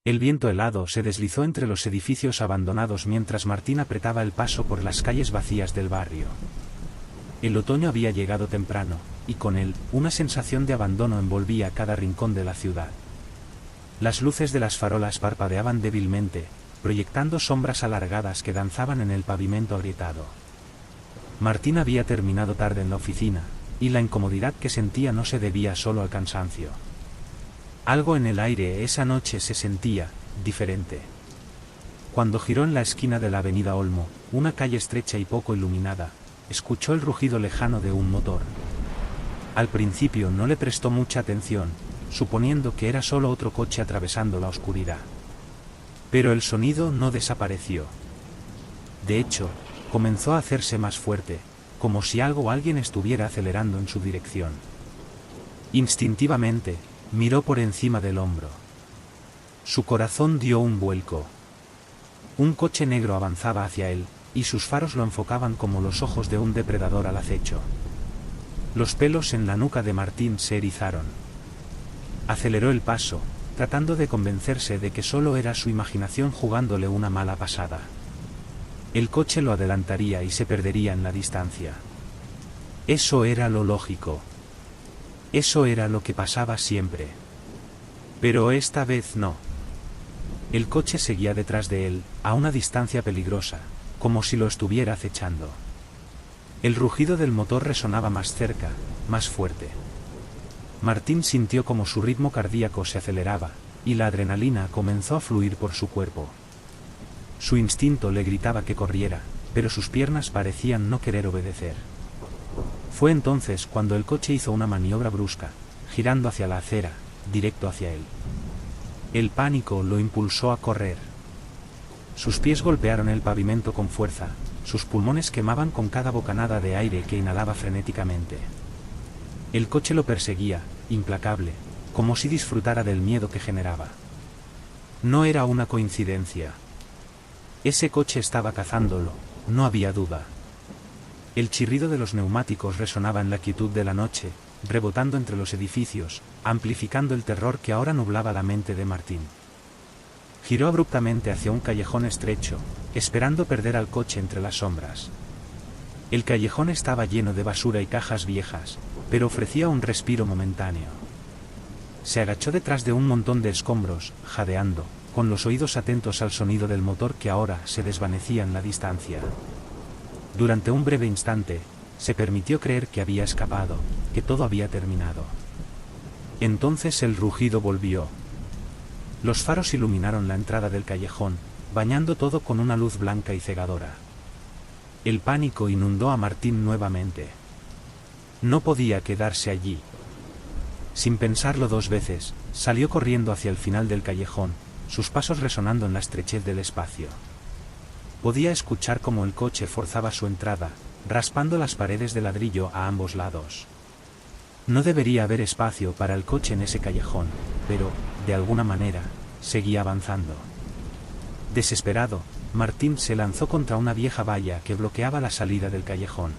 El viento helado se deslizó entre los edificios abandonados mientras Martín apretaba el paso por las calles vacías del barrio. El otoño había llegado temprano, y con él, una sensación de abandono envolvía cada rincón de la ciudad. Las luces de las farolas parpadeaban débilmente, proyectando sombras alargadas que danzaban en el pavimento agrietado. Martín había terminado tarde en la oficina, y la incomodidad que sentía no se debía solo al cansancio. Algo en el aire esa noche se sentía diferente. Cuando giró en la esquina de la avenida Olmo, una calle estrecha y poco iluminada, escuchó el rugido lejano de un motor. Al principio no le prestó mucha atención, suponiendo que era solo otro coche atravesando la oscuridad. Pero el sonido no desapareció. De hecho, comenzó a hacerse más fuerte, como si algo o alguien estuviera acelerando en su dirección. Instintivamente, miró por encima del hombro. Su corazón dio un vuelco. Un coche negro avanzaba hacia él, y sus faros lo enfocaban como los ojos de un depredador al acecho. Los pelos en la nuca de Martín se erizaron. Aceleró el paso, tratando de convencerse de que solo era su imaginación jugándole una mala pasada. El coche lo adelantaría y se perdería en la distancia. Eso era lo lógico. Eso era lo que pasaba siempre. Pero esta vez no. El coche seguía detrás de él, a una distancia peligrosa, como si lo estuviera acechando. El rugido del motor resonaba más cerca, más fuerte. Martín sintió como su ritmo cardíaco se aceleraba, y la adrenalina comenzó a fluir por su cuerpo. Su instinto le gritaba que corriera, pero sus piernas parecían no querer obedecer. Fue entonces cuando el coche hizo una maniobra brusca, girando hacia la acera, directo hacia él. El pánico lo impulsó a correr. Sus pies golpearon el pavimento con fuerza, sus pulmones quemaban con cada bocanada de aire que inhalaba frenéticamente. El coche lo perseguía, implacable, como si disfrutara del miedo que generaba. No era una coincidencia. Ese coche estaba cazándolo, no había duda. El chirrido de los neumáticos resonaba en la quietud de la noche, rebotando entre los edificios, amplificando el terror que ahora nublaba la mente de Martín. Giró abruptamente hacia un callejón estrecho, esperando perder al coche entre las sombras. El callejón estaba lleno de basura y cajas viejas, pero ofrecía un respiro momentáneo. Se agachó detrás de un montón de escombros, jadeando, con los oídos atentos al sonido del motor que ahora se desvanecía en la distancia. Durante un breve instante, se permitió creer que había escapado, que todo había terminado. Entonces el rugido volvió. Los faros iluminaron la entrada del callejón, bañando todo con una luz blanca y cegadora. El pánico inundó a Martín nuevamente. No podía quedarse allí. Sin pensarlo dos veces, salió corriendo hacia el final del callejón, sus pasos resonando en la estrechez del espacio. Podía escuchar cómo el coche forzaba su entrada, raspando las paredes de ladrillo a ambos lados. No debería haber espacio para el coche en ese callejón, pero, de alguna manera, seguía avanzando. Desesperado, Martín se lanzó contra una vieja valla que bloqueaba la salida del callejón.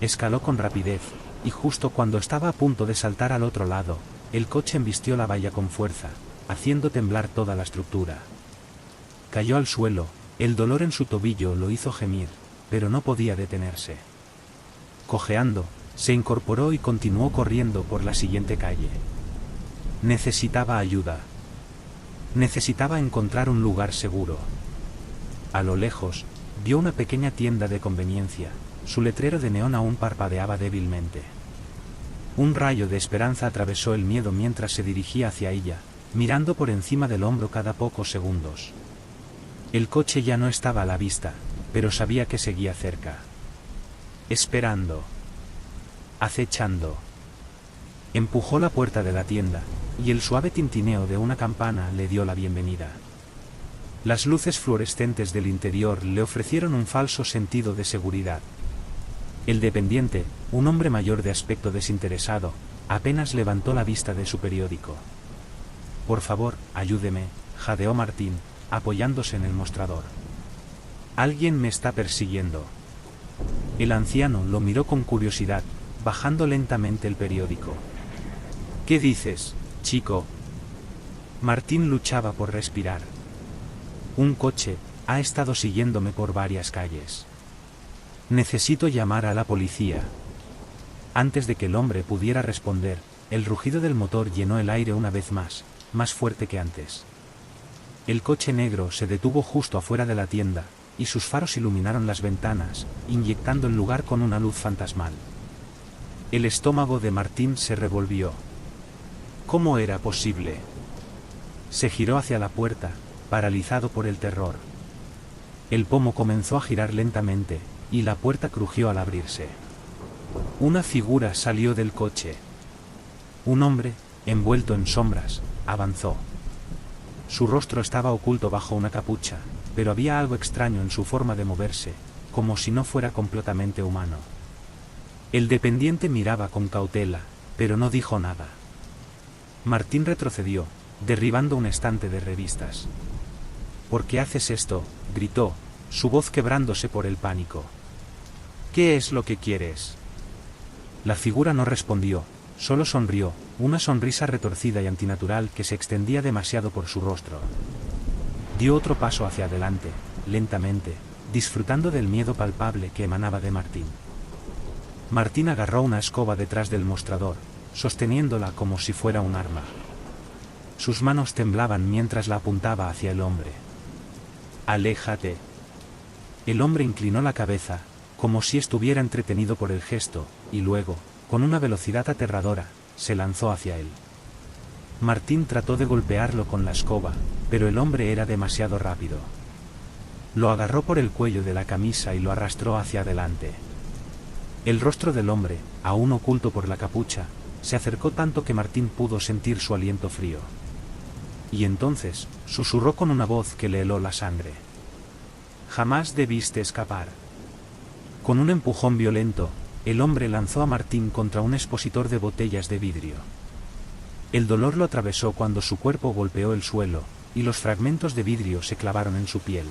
Escaló con rapidez, y justo cuando estaba a punto de saltar al otro lado, el coche embistió la valla con fuerza, haciendo temblar toda la estructura. Cayó al suelo, el dolor en su tobillo lo hizo gemir, pero no podía detenerse. Cojeando, se incorporó y continuó corriendo por la siguiente calle. Necesitaba ayuda. Necesitaba encontrar un lugar seguro. A lo lejos, vio una pequeña tienda de conveniencia, su letrero de neón aún parpadeaba débilmente. Un rayo de esperanza atravesó el miedo mientras se dirigía hacia ella, mirando por encima del hombro cada pocos segundos. El coche ya no estaba a la vista, pero sabía que seguía cerca. Esperando. Acechando. Empujó la puerta de la tienda, y el suave tintineo de una campana le dio la bienvenida. Las luces fluorescentes del interior le ofrecieron un falso sentido de seguridad. El dependiente, un hombre mayor de aspecto desinteresado, apenas levantó la vista de su periódico. «Por favor, ayúdeme», jadeó Martín, apoyándose en el mostrador. «Alguien me está persiguiendo». El anciano lo miró con curiosidad, bajando lentamente el periódico. «¿Qué dices, chico?» Martín luchaba por respirar. Un coche ha estado siguiéndome por varias calles. Necesito llamar a la policía. Antes de que el hombre pudiera responder, el rugido del motor llenó el aire una vez más fuerte que antes. El coche negro se detuvo justo afuera de la tienda, y sus faros iluminaron las ventanas, inyectando el lugar con una luz fantasmal. El estómago de Martín se revolvió. ¿Cómo era posible? Se giró hacia la puerta, paralizado por el terror. El pomo comenzó a girar lentamente, y la puerta crujió al abrirse. Una figura salió del coche. Un hombre, envuelto en sombras, avanzó. Su rostro estaba oculto bajo una capucha, pero había algo extraño en su forma de moverse, como si no fuera completamente humano. El dependiente miraba con cautela, pero no dijo nada. Martín retrocedió, derribando un estante de revistas. ¿Por qué haces esto?, gritó, su voz quebrándose por el pánico. ¿Qué es lo que quieres? La figura no respondió, solo sonrió, una sonrisa retorcida y antinatural que se extendía demasiado por su rostro. Dio otro paso hacia adelante, lentamente, disfrutando del miedo palpable que emanaba de Martín. Martín agarró una escoba detrás del mostrador, sosteniéndola como si fuera un arma. Sus manos temblaban mientras la apuntaba hacia el hombre. «Aléjate». El hombre inclinó la cabeza, como si estuviera entretenido por el gesto, y luego, con una velocidad aterradora, se lanzó hacia él. Martín trató de golpearlo con la escoba, pero el hombre era demasiado rápido. Lo agarró por el cuello de la camisa y lo arrastró hacia adelante. El rostro del hombre, aún oculto por la capucha, se acercó tanto que Martín pudo sentir su aliento frío. Y entonces, susurró con una voz que le heló la sangre. «Jamás debiste escapar». Con un empujón violento, el hombre lanzó a Martín contra un expositor de botellas de vidrio. El dolor lo atravesó cuando su cuerpo golpeó el suelo, y los fragmentos de vidrio se clavaron en su piel.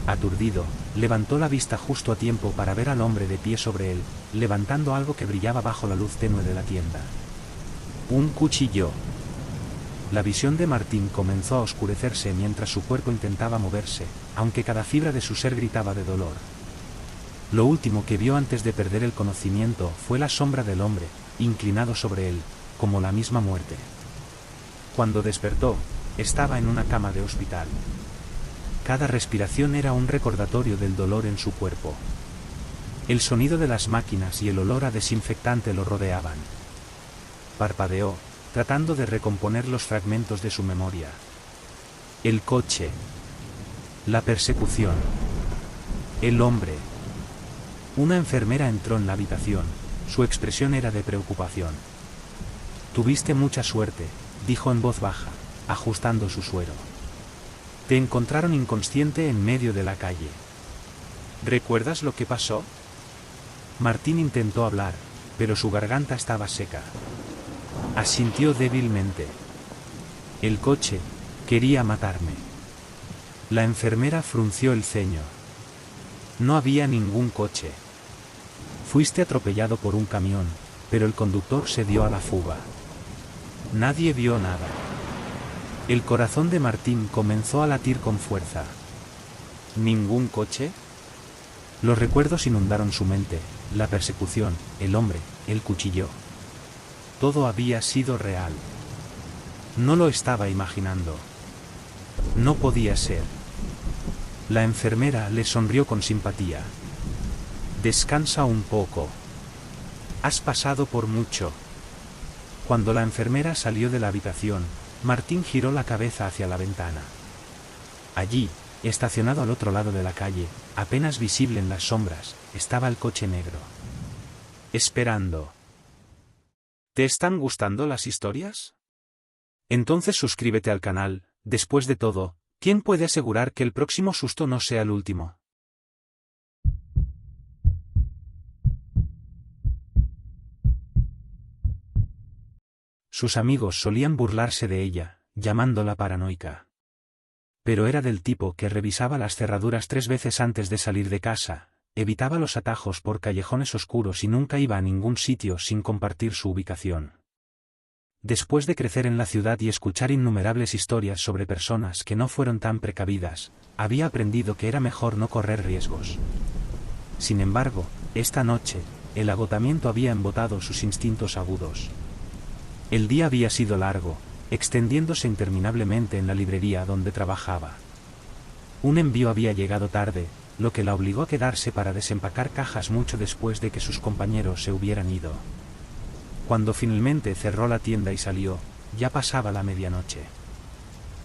Aturdido, levantó la vista justo a tiempo para ver al hombre de pie sobre él, levantando algo que brillaba bajo la luz tenue de la tienda. Un cuchillo. La visión de Martín comenzó a oscurecerse mientras su cuerpo intentaba moverse, aunque cada fibra de su ser gritaba de dolor. Lo último que vio antes de perder el conocimiento fue la sombra del hombre, inclinado sobre él, como la misma muerte. Cuando despertó, estaba en una cama de hospital. Cada respiración era un recordatorio del dolor en su cuerpo. El sonido de las máquinas y el olor a desinfectante lo rodeaban. Parpadeó, tratando de recomponer los fragmentos de su memoria. El coche. La persecución. El hombre. Una enfermera entró en la habitación, su expresión era de preocupación. «Tuviste mucha suerte», dijo en voz baja, ajustando su suero. «Te encontraron inconsciente en medio de la calle. ¿Recuerdas lo que pasó?» Martín intentó hablar, pero su garganta estaba seca. Asintió débilmente. «El coche quería matarme». La enfermera frunció el ceño. «No había ningún coche. Fuiste atropellado por un camión, pero el conductor se dio a la fuga. Nadie vio nada». El corazón de Martín comenzó a latir con fuerza. ¿Ningún coche? Los recuerdos inundaron su mente, la persecución, el hombre, el cuchillo. Todo había sido real. No lo estaba imaginando. No podía ser. La enfermera le sonrió con simpatía. «Descansa un poco. Has pasado por mucho». Cuando la enfermera salió de la habitación, Martín giró la cabeza hacia la ventana. Allí, estacionado al otro lado de la calle, apenas visible en las sombras, estaba el coche negro. Esperando. ¿Te están gustando las historias? Entonces suscríbete al canal. Después de todo, ¿quién puede asegurar que el próximo susto no sea el último? Sus amigos solían burlarse de ella, llamándola paranoica. Pero era del tipo que revisaba las cerraduras 3 veces antes de salir de casa, evitaba los atajos por callejones oscuros y nunca iba a ningún sitio sin compartir su ubicación. Después de crecer en la ciudad y escuchar innumerables historias sobre personas que no fueron tan precavidas, había aprendido que era mejor no correr riesgos. Sin embargo, esta noche, el agotamiento había embotado sus instintos agudos. El día había sido largo, extendiéndose interminablemente en la librería donde trabajaba. Un envío había llegado tarde, lo que la obligó a quedarse para desempacar cajas mucho después de que sus compañeros se hubieran ido. Cuando finalmente cerró la tienda y salió, ya pasaba la medianoche.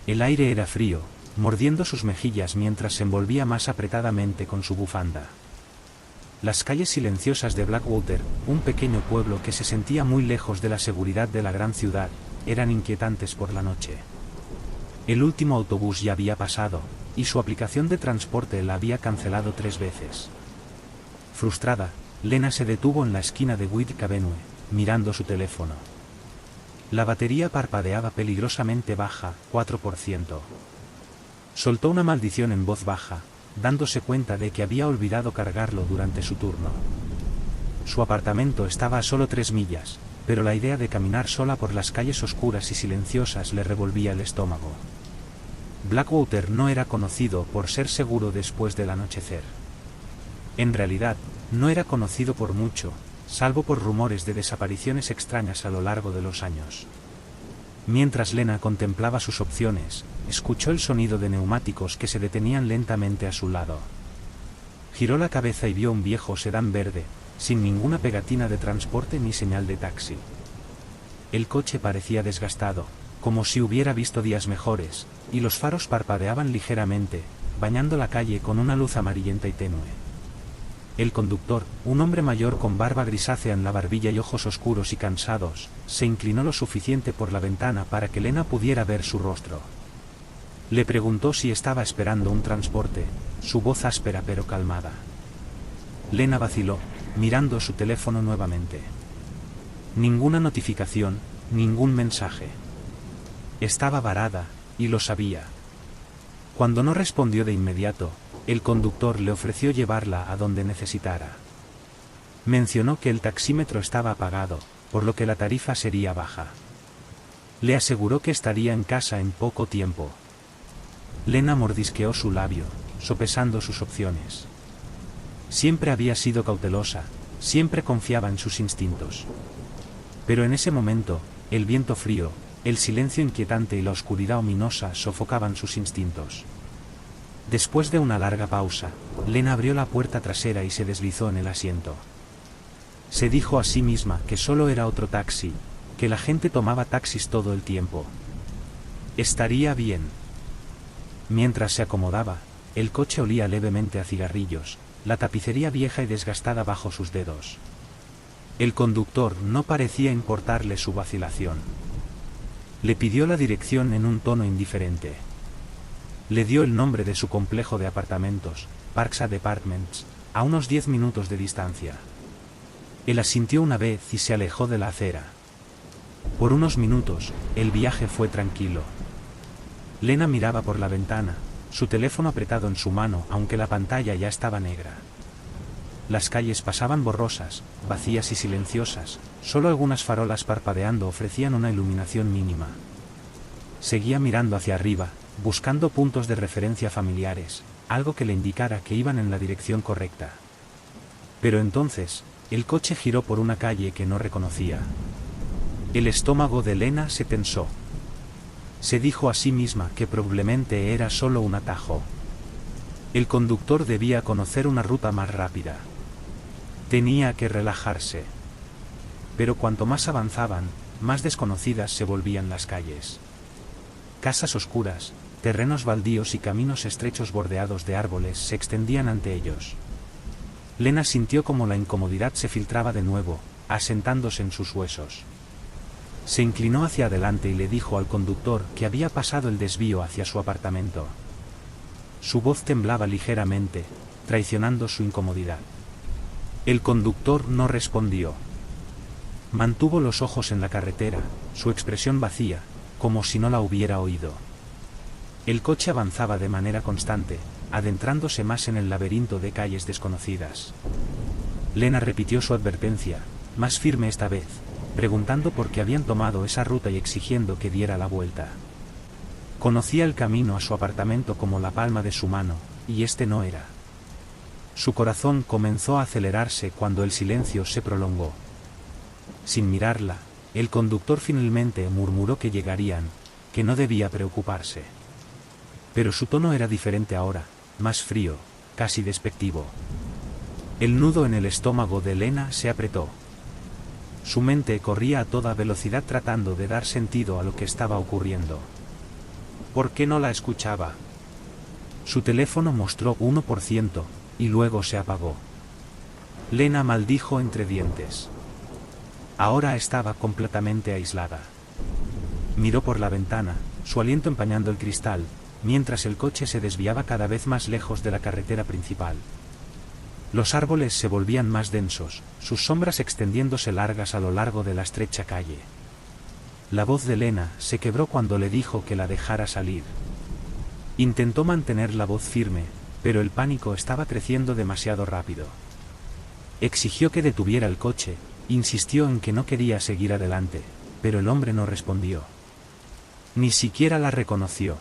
El aire era frío, mordiendo sus mejillas mientras se envolvía más apretadamente con su bufanda. Las calles silenciosas de Blackwater, un pequeño pueblo que se sentía muy lejos de la seguridad de la gran ciudad, eran inquietantes por la noche. El último autobús ya había pasado, y su aplicación de transporte la había cancelado 3 veces. Frustrada, Lena se detuvo en la esquina de White Avenue, mirando su teléfono. La batería parpadeaba peligrosamente baja, 4%. Soltó una maldición en voz baja, dándose cuenta de que había olvidado cargarlo durante su turno. Su apartamento estaba a solo 3 millas, pero la idea de caminar sola por las calles oscuras y silenciosas le revolvía el estómago. Blackwater no era conocido por ser seguro después del anochecer. En realidad, no era conocido por mucho, salvo por rumores de desapariciones extrañas a lo largo de los años. Mientras Lena contemplaba sus opciones, escuchó el sonido de neumáticos que se detenían lentamente a su lado. Giró la cabeza y vio un viejo sedán verde, sin ninguna pegatina de transporte ni señal de taxi. El coche parecía desgastado, como si hubiera visto días mejores, y los faros parpadeaban ligeramente, bañando la calle con una luz amarillenta y tenue. El conductor, un hombre mayor con barba grisácea en la barbilla y ojos oscuros y cansados, se inclinó lo suficiente por la ventana para que Lena pudiera ver su rostro. Le preguntó si estaba esperando un transporte, su voz áspera pero calmada. Lena vaciló, mirando su teléfono nuevamente. Ninguna notificación, ningún mensaje. Estaba varada, y lo sabía. Cuando no respondió de inmediato, el conductor le ofreció llevarla a donde necesitara. Mencionó que el taxímetro estaba apagado, por lo que la tarifa sería baja. Le aseguró que estaría en casa en poco tiempo. Lena mordisqueó su labio, sopesando sus opciones. Siempre había sido cautelosa, siempre confiaba en sus instintos. Pero en ese momento, el viento frío, el silencio inquietante y la oscuridad ominosa sofocaban sus instintos. Después de una larga pausa, Lena abrió la puerta trasera y se deslizó en el asiento. Se dijo a sí misma que solo era otro taxi, que la gente tomaba taxis todo el tiempo. Estaría bien. Mientras se acomodaba, el coche olía levemente a cigarrillos, la tapicería vieja y desgastada bajo sus dedos. El conductor no parecía importarle su vacilación. Le pidió la dirección en un tono indiferente. Le dio el nombre de su complejo de apartamentos, Parks Apartments, a unos 10 minutos de distancia. Él asintió una vez y se alejó de la acera. Por unos minutos, el viaje fue tranquilo. Lena miraba por la ventana, su teléfono apretado en su mano aunque la pantalla ya estaba negra. Las calles pasaban borrosas, vacías y silenciosas, solo algunas farolas parpadeando ofrecían una iluminación mínima. Seguía mirando hacia arriba, buscando puntos de referencia familiares, algo que le indicara que iban en la dirección correcta. Pero entonces, el coche giró por una calle que no reconocía. El estómago de Lena se tensó. Se dijo a sí misma que probablemente era solo un atajo. El conductor debía conocer una ruta más rápida. Tenía que relajarse. Pero cuanto más avanzaban, más desconocidas se volvían las calles. Casas oscuras, terrenos baldíos y caminos estrechos bordeados de árboles se extendían ante ellos. Lena sintió como la incomodidad se filtraba de nuevo, asentándose en sus huesos. Se inclinó hacia adelante y le dijo al conductor que había pasado el desvío hacia su apartamento. Su voz temblaba ligeramente, traicionando su incomodidad. El conductor no respondió. Mantuvo los ojos en la carretera, su expresión vacía, como si no la hubiera oído. El coche avanzaba de manera constante, adentrándose más en el laberinto de calles desconocidas. Lena repitió su advertencia, más firme esta vez, preguntando por qué habían tomado esa ruta y exigiendo que diera la vuelta. Conocía el camino a su apartamento como la palma de su mano, y este no era. Su corazón comenzó a acelerarse cuando el silencio se prolongó. Sin mirarla, el conductor finalmente murmuró que llegarían, que no debía preocuparse. Pero su tono era diferente ahora, más frío, casi despectivo. El nudo en el estómago de Lena se apretó. Su mente corría a toda velocidad tratando de dar sentido a lo que estaba ocurriendo. ¿Por qué no la escuchaba? Su teléfono mostró 1%, y luego se apagó. Lena maldijo entre dientes. Ahora estaba completamente aislada. Miró por la ventana, su aliento empañando el cristal, mientras el coche se desviaba cada vez más lejos de la carretera principal. Los árboles se volvían más densos, sus sombras extendiéndose largas a lo largo de la estrecha calle. La voz de Lena se quebró cuando le dijo que la dejara salir. Intentó mantener la voz firme, pero el pánico estaba creciendo demasiado rápido. Exigió que detuviera el coche, insistió en que no quería seguir adelante, pero el hombre no respondió. Ni siquiera la reconoció.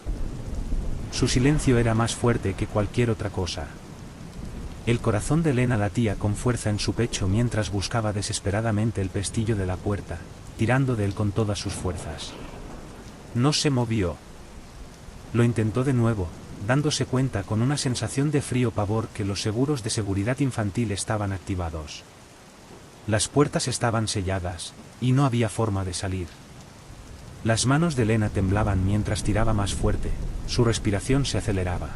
Su silencio era más fuerte que cualquier otra cosa. El corazón de Lena latía con fuerza en su pecho mientras buscaba desesperadamente el pestillo de la puerta, tirando de él con todas sus fuerzas. No se movió. Lo intentó de nuevo, dándose cuenta con una sensación de frío pavor que los seguros de seguridad infantil estaban activados. Las puertas estaban selladas, y no había forma de salir. Las manos de Lena temblaban mientras tiraba más fuerte, su respiración se aceleraba.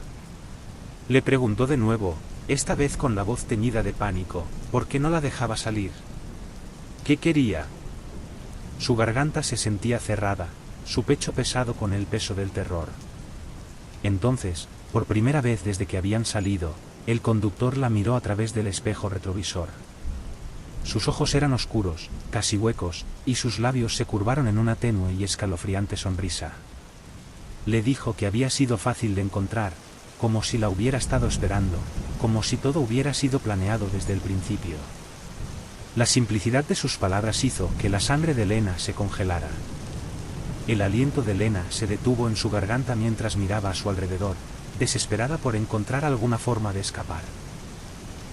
Le preguntó de nuevo, esta vez con la voz teñida de pánico, ¿por qué no la dejaba salir? ¿Qué quería? Su garganta se sentía cerrada, su pecho pesado con el peso del terror. Entonces, por primera vez desde que habían salido, el conductor la miró a través del espejo retrovisor. Sus ojos eran oscuros, casi huecos, y sus labios se curvaron en una tenue y escalofriante sonrisa. Le dijo que había sido fácil de encontrar, como si la hubiera estado esperando, como si todo hubiera sido planeado desde el principio. La simplicidad de sus palabras hizo que la sangre de Lena se congelara. El aliento de Lena se detuvo en su garganta mientras miraba a su alrededor, desesperada por encontrar alguna forma de escapar.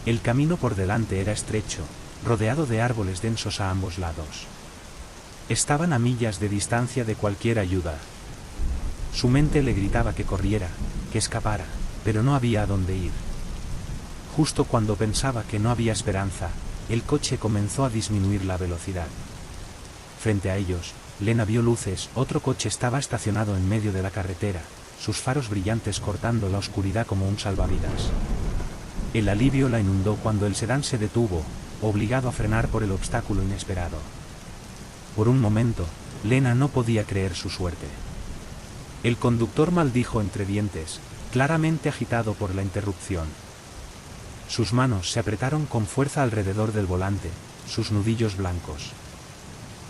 El camino por delante era estrecho, rodeado de árboles densos a ambos lados. Estaban a millas de distancia de cualquier ayuda. Su mente le gritaba que corriera, que escapara, pero no había a dónde ir. Justo cuando pensaba que no había esperanza, el coche comenzó a disminuir la velocidad. Frente a ellos, Lena vio luces, otro coche estaba estacionado en medio de la carretera, sus faros brillantes cortando la oscuridad como un salvavidas. El alivio la inundó cuando el sedán se detuvo, obligado a frenar por el obstáculo inesperado. Por un momento, Lena no podía creer su suerte. El conductor maldijo entre dientes, claramente agitado por la interrupción. Sus manos se apretaron con fuerza alrededor del volante, sus nudillos blancos.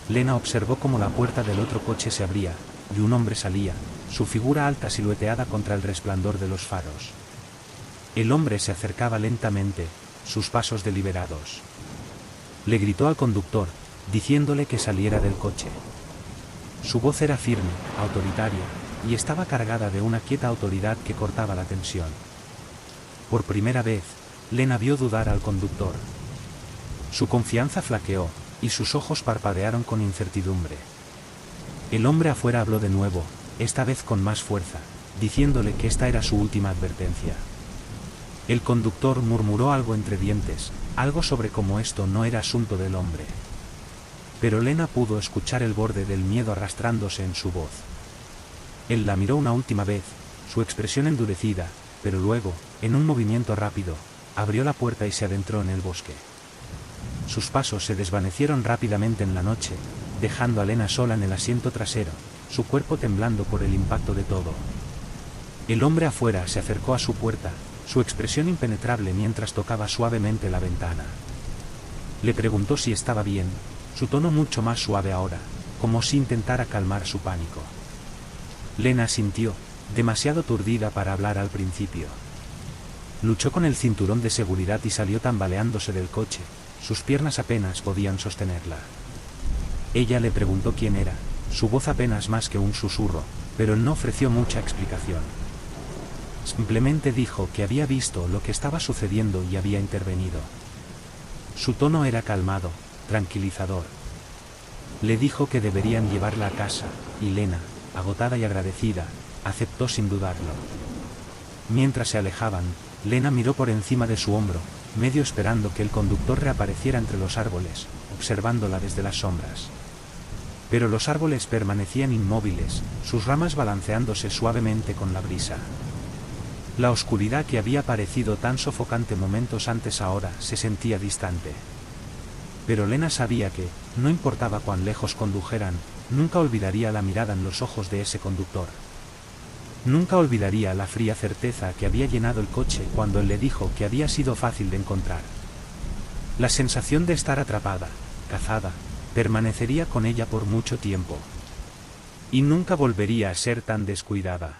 Lena observó cómo la puerta del otro coche se abría, y un hombre salía, su figura alta silueteada contra el resplandor de los faros. El hombre se acercaba lentamente, sus pasos deliberados. Le gritó al conductor, diciéndole que saliera del coche. Su voz era firme, autoritaria, y estaba cargada de una quieta autoridad que cortaba la tensión. Por primera vez, Lena vio dudar al conductor. Su confianza flaqueó, y sus ojos parpadearon con incertidumbre. El hombre afuera habló de nuevo, esta vez con más fuerza, diciéndole que esta era su última advertencia. El conductor murmuró algo entre dientes, algo sobre cómo esto no era asunto del hombre. Pero Lena pudo escuchar el borde del miedo arrastrándose en su voz. Él la miró una última vez, su expresión endurecida, pero luego, en un movimiento rápido, abrió la puerta y se adentró en el bosque. Sus pasos se desvanecieron rápidamente en la noche, dejando a Lena sola en el asiento trasero, su cuerpo temblando por el impacto de todo. El hombre afuera se acercó a su puerta, su expresión impenetrable mientras tocaba suavemente la ventana. Le preguntó si estaba bien, su tono mucho más suave ahora, como si intentara calmar su pánico. Lena asintió, demasiado aturdida para hablar al principio. Luchó con el cinturón de seguridad y salió tambaleándose del coche, sus piernas apenas podían sostenerla. Ella le preguntó quién era, su voz apenas más que un susurro, pero él no ofreció mucha explicación. Simplemente dijo que había visto lo que estaba sucediendo y había intervenido. Su tono era calmado, tranquilizador. Le dijo que deberían llevarla a casa, y Lena, agotada y agradecida, aceptó sin dudarlo. Mientras se alejaban, Lena miró por encima de su hombro, medio esperando que el conductor reapareciera entre los árboles, observándola desde las sombras. Pero los árboles permanecían inmóviles, sus ramas balanceándose suavemente con la brisa. La oscuridad que había parecido tan sofocante momentos antes ahora se sentía distante. Pero Lena sabía que, no importaba cuán lejos condujeran, nunca olvidaría la mirada en los ojos de ese conductor. Nunca olvidaría la fría certeza que había llenado el coche cuando él le dijo que había sido fácil de encontrar. La sensación de estar atrapada, cazada, permanecería con ella por mucho tiempo. Y nunca volvería a ser tan descuidada.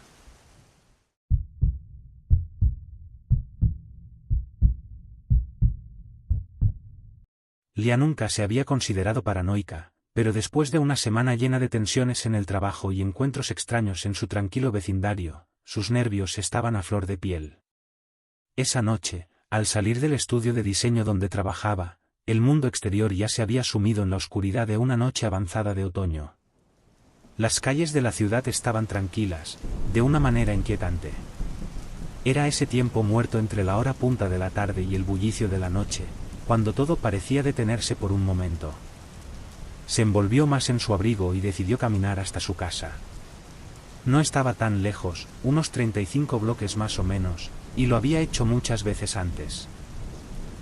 Lia nunca se había considerado paranoica, pero después de una semana llena de tensiones en el trabajo y encuentros extraños en su tranquilo vecindario, sus nervios estaban a flor de piel. Esa noche, al salir del estudio de diseño donde trabajaba, el mundo exterior ya se había sumido en la oscuridad de una noche avanzada de otoño. Las calles de la ciudad estaban tranquilas, de una manera inquietante. Era ese tiempo muerto entre la hora punta de la tarde y el bullicio de la noche, cuando todo parecía detenerse por un momento. Se envolvió más en su abrigo y decidió caminar hasta su casa. No estaba tan lejos, unos 35 bloques más o menos, y lo había hecho muchas veces antes.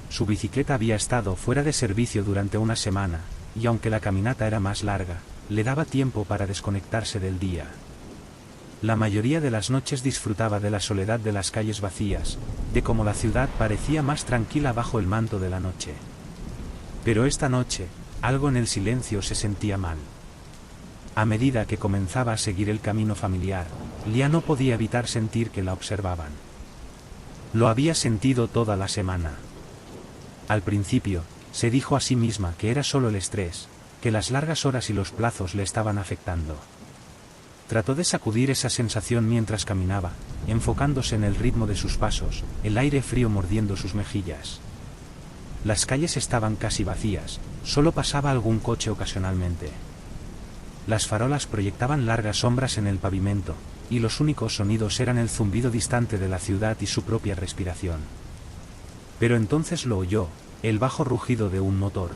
Su bicicleta había estado fuera de servicio durante una semana, y aunque la caminata era más larga, le daba tiempo para desconectarse del día. La mayoría de las noches disfrutaba de la soledad de las calles vacías, de cómo la ciudad parecía más tranquila bajo el manto de la noche. Pero esta noche, algo en el silencio se sentía mal. A medida que comenzaba a seguir el camino familiar, Lia no podía evitar sentir que la observaban. Lo había sentido toda la semana. Al principio, se dijo a sí misma que era solo el estrés, que las largas horas y los plazos le estaban afectando. Trató de sacudir esa sensación mientras caminaba, enfocándose en el ritmo de sus pasos, el aire frío mordiendo sus mejillas. Las calles estaban casi vacías, solo pasaba algún coche ocasionalmente. Las farolas proyectaban largas sombras en el pavimento, y los únicos sonidos eran el zumbido distante de la ciudad y su propia respiración. Pero entonces lo oyó, el bajo rugido de un motor.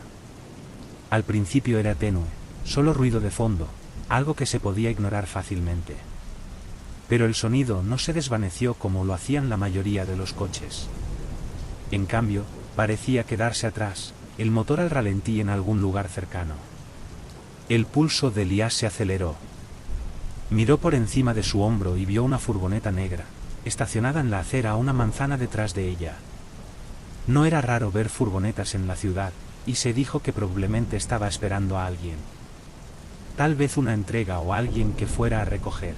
Al principio era tenue, solo ruido de fondo, algo que se podía ignorar fácilmente. Pero el sonido no se desvaneció como lo hacían la mayoría de los coches. En cambio, parecía quedarse atrás, el motor al ralentí en algún lugar cercano. El pulso de Lia se aceleró. Miró por encima de su hombro y vio una furgoneta negra, estacionada en la acera a una manzana detrás de ella. No era raro ver furgonetas en la ciudad, y se dijo que probablemente estaba esperando a alguien. Tal vez una entrega o alguien que fuera a recoger.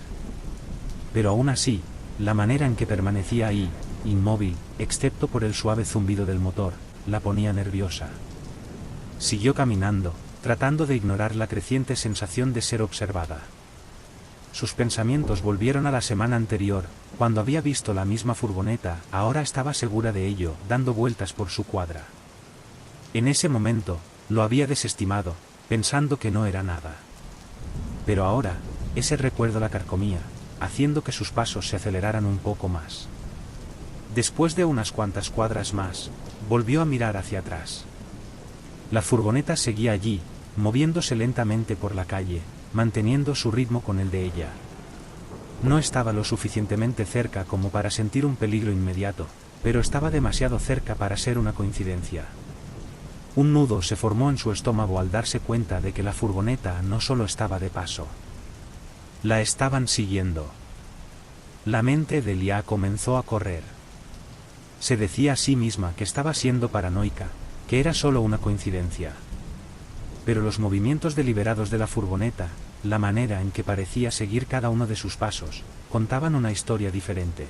Pero aún así, la manera en que permanecía ahí, inmóvil, excepto por el suave zumbido del motor, la ponía nerviosa. Siguió caminando, tratando de ignorar la creciente sensación de ser observada. Sus pensamientos volvieron a la semana anterior, cuando había visto la misma furgoneta, ahora estaba segura de ello, dando vueltas por su cuadra. En ese momento, lo había desestimado, pensando que no era nada. Pero ahora, ese recuerdo la carcomía, haciendo que sus pasos se aceleraran un poco más. Después de unas cuantas cuadras más, volvió a mirar hacia atrás. La furgoneta seguía allí, moviéndose lentamente por la calle, manteniendo su ritmo con el de ella. No estaba lo suficientemente cerca como para sentir un peligro inmediato, pero estaba demasiado cerca para ser una coincidencia. Un nudo se formó en su estómago al darse cuenta de que la furgoneta no solo estaba de paso. La estaban siguiendo. La mente de Lia comenzó a correr. Se decía a sí misma que estaba siendo paranoica, que era solo una coincidencia. Pero los movimientos deliberados de la furgoneta, la manera en que parecía seguir cada uno de sus pasos, contaban una historia diferente.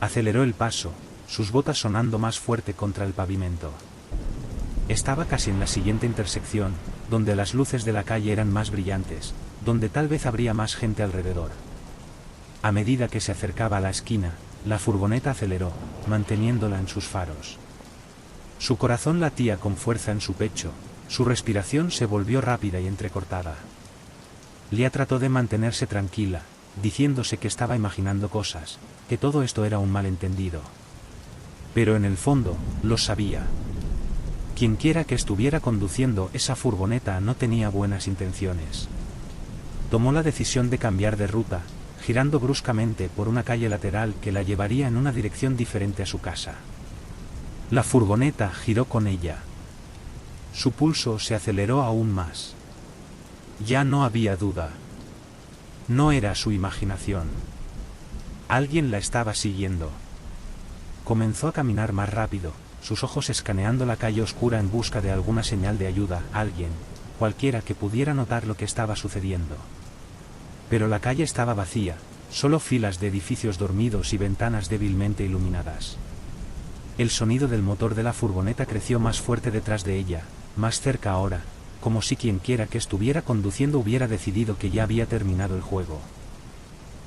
Aceleró el paso, sus botas sonando más fuerte contra el pavimento. Estaba casi en la siguiente intersección, donde las luces de la calle eran más brillantes, donde tal vez habría más gente alrededor. A medida que se acercaba a la esquina, la furgoneta aceleró, manteniéndola en sus faros. Su corazón latía con fuerza en su pecho, su respiración se volvió rápida y entrecortada. Lia trató de mantenerse tranquila, diciéndose que estaba imaginando cosas, que todo esto era un malentendido. Pero en el fondo, lo sabía. Quienquiera que estuviera conduciendo esa furgoneta no tenía buenas intenciones. Tomó la decisión de cambiar de ruta, girando bruscamente por una calle lateral que la llevaría en una dirección diferente a su casa. La furgoneta giró con ella. Su pulso se aceleró aún más. Ya no había duda. No era su imaginación. Alguien la estaba siguiendo. Comenzó a caminar más rápido, sus ojos escaneando la calle oscura en busca de alguna señal de ayuda, alguien, cualquiera que pudiera notar lo que estaba sucediendo. Pero la calle estaba vacía, solo filas de edificios dormidos y ventanas débilmente iluminadas. El sonido del motor de la furgoneta creció más fuerte detrás de ella, más cerca ahora, como si quienquiera que estuviera conduciendo hubiera decidido que ya había terminado el juego.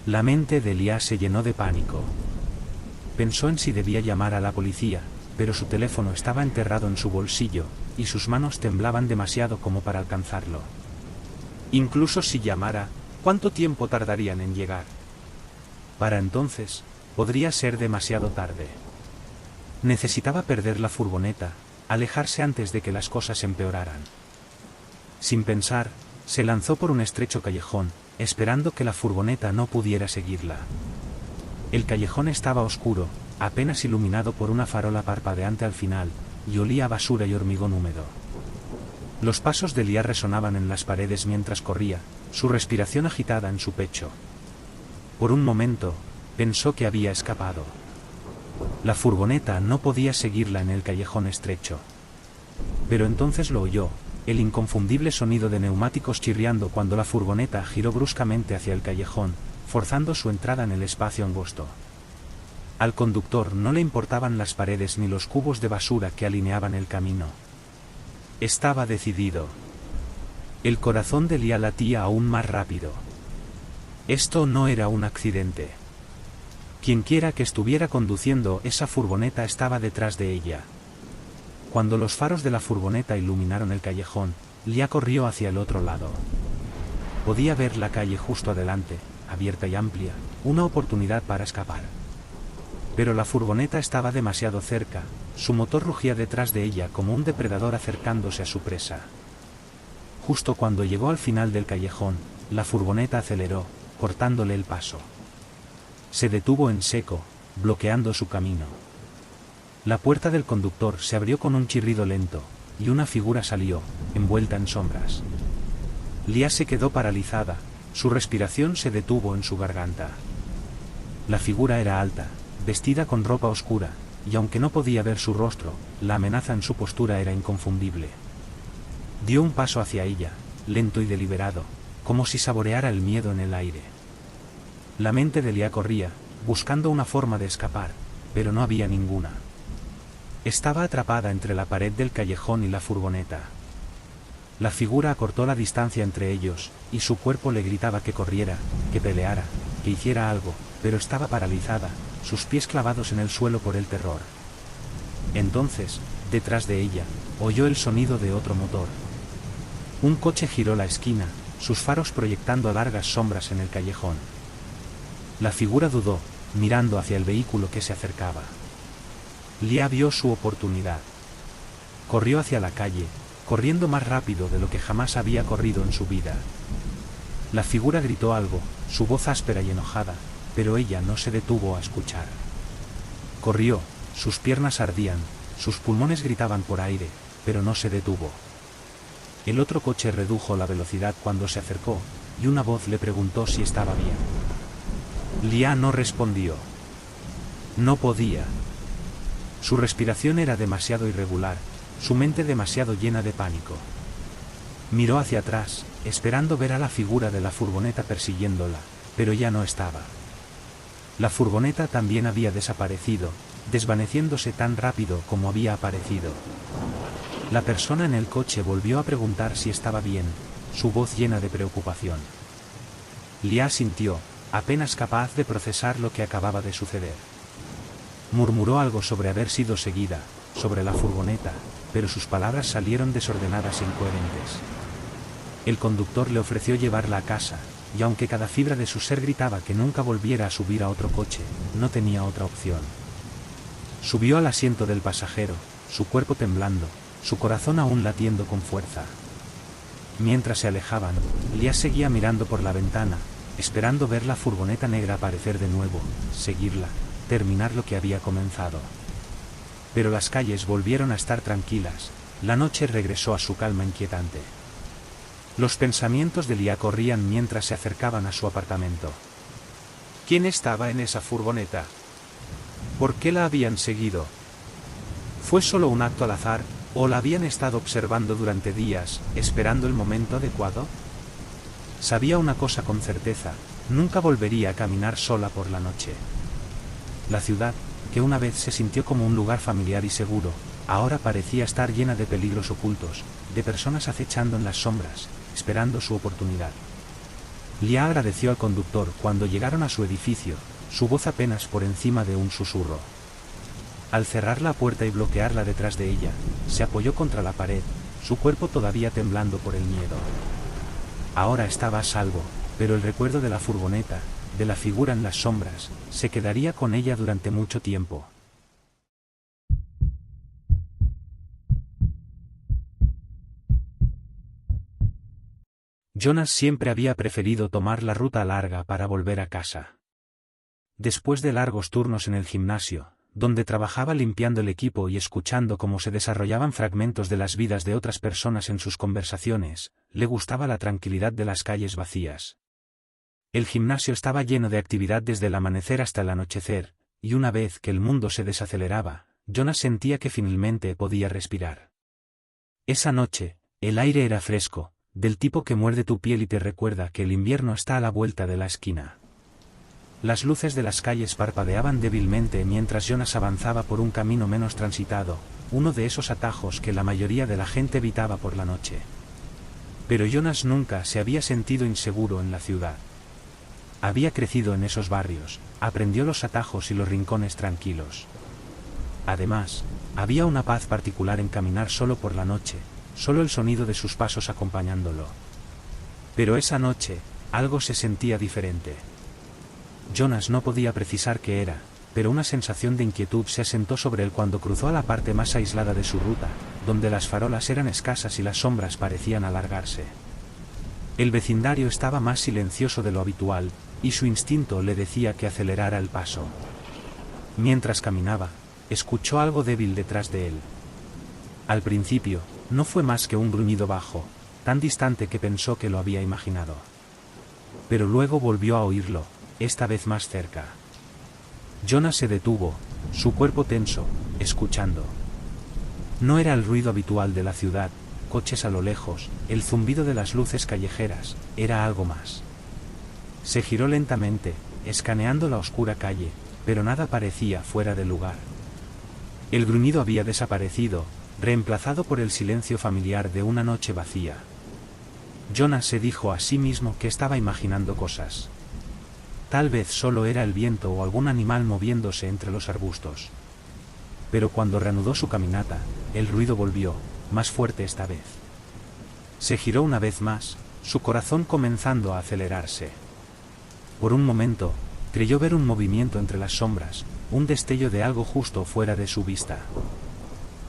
La mente de Lia se llenó de pánico. Pensó en si debía llamar a la policía, pero su teléfono estaba enterrado en su bolsillo, y sus manos temblaban demasiado como para alcanzarlo. Incluso si llamara, ¿cuánto tiempo tardarían en llegar? Para entonces, podría ser demasiado tarde. Necesitaba perder la furgoneta, alejarse antes de que las cosas empeoraran. Sin pensar, se lanzó por un estrecho callejón, esperando que la furgoneta no pudiera seguirla. El callejón estaba oscuro, apenas iluminado por una farola parpadeante al final, y olía a basura y hormigón húmedo. Los pasos de Lia resonaban en las paredes mientras corría, su respiración agitada en su pecho. Por un momento, pensó que había escapado. La furgoneta no podía seguirla en el callejón estrecho. Pero entonces lo oyó, el inconfundible sonido de neumáticos chirriando cuando la furgoneta giró bruscamente hacia el callejón, forzando su entrada en el espacio angosto. Al conductor no le importaban las paredes ni los cubos de basura que alineaban el camino. Estaba decidido. El corazón de Lia latía aún más rápido. Esto no era un accidente. Quienquiera que estuviera conduciendo esa furgoneta estaba detrás de ella. Cuando los faros de la furgoneta iluminaron el callejón, Lia corrió hacia el otro lado. Podía ver la calle justo adelante, abierta y amplia, una oportunidad para escapar. Pero la furgoneta estaba demasiado cerca, su motor rugía detrás de ella como un depredador acercándose a su presa. Justo cuando llegó al final del callejón, la furgoneta aceleró, cortándole el paso. Se detuvo en seco, bloqueando su camino. La puerta del conductor se abrió con un chirrido lento, y una figura salió, envuelta en sombras. Lia se quedó paralizada, su respiración se detuvo en su garganta. La figura era alta, vestida con ropa oscura, y aunque no podía ver su rostro, la amenaza en su postura era inconfundible. Dio un paso hacia ella, lento y deliberado, como si saboreara el miedo en el aire. La mente de Lia corría, buscando una forma de escapar, pero no había ninguna. Estaba atrapada entre la pared del callejón y la furgoneta. La figura acortó la distancia entre ellos, y su cuerpo le gritaba que corriera, que peleara, que hiciera algo, pero estaba paralizada, sus pies clavados en el suelo por el terror. Entonces, detrás de ella, oyó el sonido de otro motor. Un coche giró la esquina, sus faros proyectando largas sombras en el callejón. La figura dudó, mirando hacia el vehículo que se acercaba. Lia vio su oportunidad. Corrió hacia la calle, corriendo más rápido de lo que jamás había corrido en su vida. La figura gritó algo, su voz áspera y enojada, pero ella no se detuvo a escuchar. Corrió, sus piernas ardían, sus pulmones gritaban por aire, pero no se detuvo. El otro coche redujo la velocidad cuando se acercó, y una voz le preguntó si estaba bien. Lia no respondió. No podía. Su respiración era demasiado irregular, su mente demasiado llena de pánico. Miró hacia atrás, esperando ver a la figura de la furgoneta persiguiéndola, pero ya no estaba. La furgoneta también había desaparecido, desvaneciéndose tan rápido como había aparecido. La persona en el coche volvió a preguntar si estaba bien, su voz llena de preocupación. Lia sintió, apenas capaz de procesar lo que acababa de suceder. Murmuró algo sobre haber sido seguida, sobre la furgoneta, pero sus palabras salieron desordenadas e incoherentes. El conductor le ofreció llevarla a casa, y aunque cada fibra de su ser gritaba que nunca volviera a subir a otro coche, no tenía otra opción. Subió al asiento del pasajero, su cuerpo temblando, su corazón aún latiendo con fuerza. Mientras se alejaban, Lia seguía mirando por la ventana, esperando ver la furgoneta negra aparecer de nuevo, seguirla, terminar lo que había comenzado. Pero las calles volvieron a estar tranquilas, la noche regresó a su calma inquietante. Los pensamientos de Lia corrían mientras se acercaban a su apartamento. ¿Quién estaba en esa furgoneta? ¿Por qué la habían seguido? ¿Fue solo un acto al azar, o la habían estado observando durante días, esperando el momento adecuado? Sabía una cosa con certeza, nunca volvería a caminar sola por la noche. La ciudad, que una vez se sintió como un lugar familiar y seguro, ahora parecía estar llena de peligros ocultos, de personas acechando en las sombras, esperando su oportunidad. Lia agradeció al conductor cuando llegaron a su edificio, su voz apenas por encima de un susurro. Al cerrar la puerta y bloquearla detrás de ella, se apoyó contra la pared, su cuerpo todavía temblando por el miedo. Ahora estaba a salvo, pero el recuerdo de la furgoneta, de la figura en las sombras, se quedaría con ella durante mucho tiempo. Jonas siempre había preferido tomar la ruta larga para volver a casa. Después de largos turnos en el gimnasio, donde trabajaba limpiando el equipo y escuchando cómo se desarrollaban fragmentos de las vidas de otras personas en sus conversaciones, le gustaba la tranquilidad de las calles vacías. El gimnasio estaba lleno de actividad desde el amanecer hasta el anochecer, y una vez que el mundo se desaceleraba, Jonas sentía que finalmente podía respirar. Esa noche, el aire era fresco, del tipo que muerde tu piel y te recuerda que el invierno está a la vuelta de la esquina. Las luces de las calles parpadeaban débilmente mientras Jonas avanzaba por un camino menos transitado, uno de esos atajos que la mayoría de la gente evitaba por la noche. Pero Jonas nunca se había sentido inseguro en la ciudad. Había crecido en esos barrios, aprendió los atajos y los rincones tranquilos. Además, había una paz particular en caminar solo por la noche, solo el sonido de sus pasos acompañándolo. Pero esa noche, algo se sentía diferente. Jonas no podía precisar qué era, pero una sensación de inquietud se asentó sobre él cuando cruzó a la parte más aislada de su ruta, donde las farolas eran escasas y las sombras parecían alargarse. El vecindario estaba más silencioso de lo habitual, y su instinto le decía que acelerara el paso. Mientras caminaba, escuchó algo débil detrás de él. Al principio, no fue más que un gruñido bajo, tan distante que pensó que lo había imaginado. Pero luego volvió a oírlo, esta vez más cerca. Jonas se detuvo, su cuerpo tenso, escuchando. No era el ruido habitual de la ciudad, coches a lo lejos, el zumbido de las luces callejeras, era algo más. Se giró lentamente, escaneando la oscura calle, pero nada parecía fuera de lugar. El gruñido había desaparecido, reemplazado por el silencio familiar de una noche vacía. Jonas se dijo a sí mismo que estaba imaginando cosas. Tal vez solo era el viento o algún animal moviéndose entre los arbustos. Pero cuando reanudó su caminata, el ruido volvió, más fuerte esta vez. Se giró una vez más, su corazón comenzando a acelerarse. Por un momento, creyó ver un movimiento entre las sombras, un destello de algo justo fuera de su vista.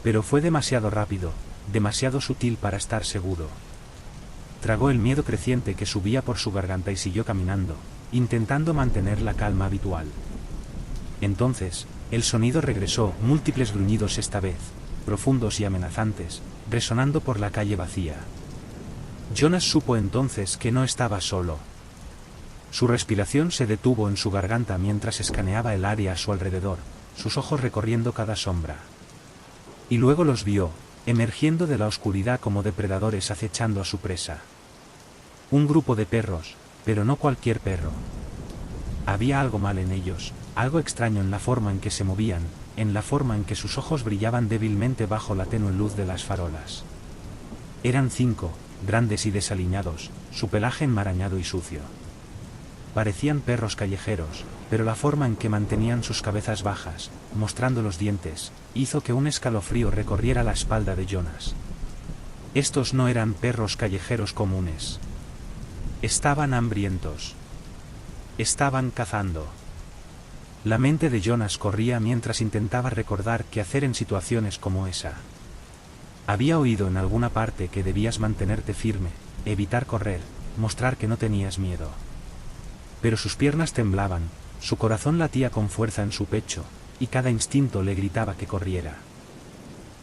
Pero fue demasiado rápido, demasiado sutil para estar seguro. Tragó el miedo creciente que subía por su garganta y siguió caminando, intentando mantener la calma habitual. Entonces, el sonido regresó, múltiples gruñidos esta vez, profundos y amenazantes, resonando por la calle vacía. Jonas supo entonces que no estaba solo. Su respiración se detuvo en su garganta mientras escaneaba el área a su alrededor, sus ojos recorriendo cada sombra. Y luego los vio, emergiendo de la oscuridad como depredadores acechando a su presa. Un grupo de perros, pero no cualquier perro. Había algo mal en ellos, algo extraño en la forma en que se movían, en la forma en que sus ojos brillaban débilmente bajo la tenue luz de las farolas. Eran 5, grandes y desaliñados, su pelaje enmarañado y sucio. Parecían perros callejeros, pero la forma en que mantenían sus cabezas bajas, mostrando los dientes, hizo que un escalofrío recorriera la espalda de Jonas. Estos no eran perros callejeros comunes. Estaban hambrientos. Estaban cazando. La mente de Jonas corría mientras intentaba recordar qué hacer en situaciones como esa. Había oído en alguna parte que debías mantenerte firme, evitar correr, mostrar que no tenías miedo. Pero sus piernas temblaban, su corazón latía con fuerza en su pecho, y cada instinto le gritaba que corriera.